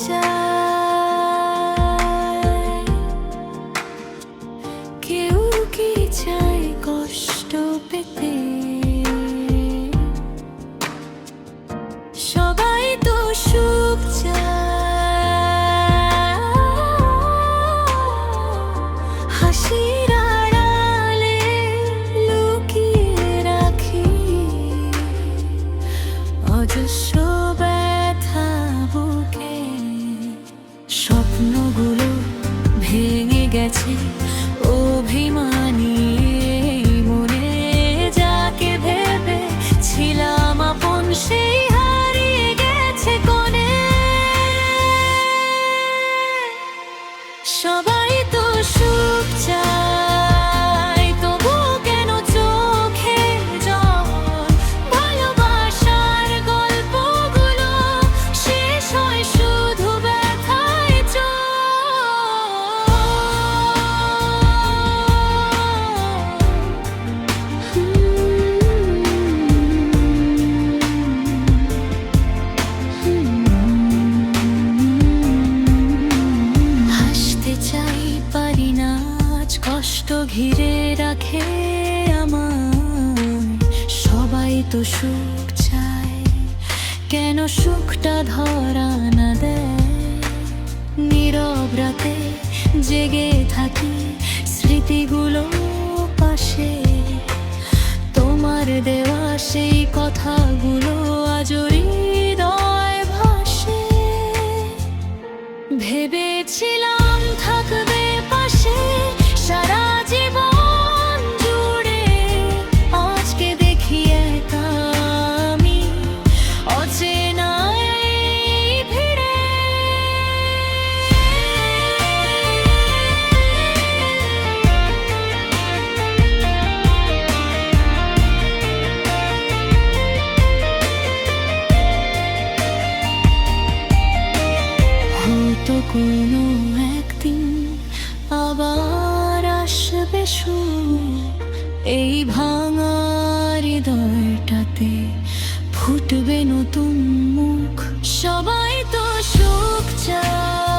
চায়, কেউ কি চায় কষ্ট পেতে? সবাই তো সুখ চায়, হাসির আড়ালে লুকিয়ে রাখি অজস্র ব্যথা বুকে। স্বপ্নগুলো ভেঙে গেছে অভিমানী মনে, যাকে ভেবেছিলাম আপন সেই হারিয়ে গেছে কোণে। সবাই তো সুখ চায়, তবু কেন চোখে জল? ভালোবাসার গল্পগুলো শেষ হয় শুধু ব্যথায় হাসতে চাই পারি না, আজ কষ্ট ঘিরে রাখে আমায়। সবাই তো সুখ চায়, কেন সুখটা ধরা না দেয়? নীরব রাতে জেগে থাকি স্মৃতিগুলো পাশে, তোমার দেওয়া সেই কথাগুলো আজও হৃদয় ভাসে। ভেবেছিলাম থাকবে পাশে সারা জীবন জুড়ে, আজকে দেখি একা আমি অচেনায় ভিড়ে। হয়তো কোনো একদিন আবার আসবে সুখ, এই ভাঙা হৃদয়টাতে ফুটবে নতুন মুখ। সবাই তো সুখ চায়।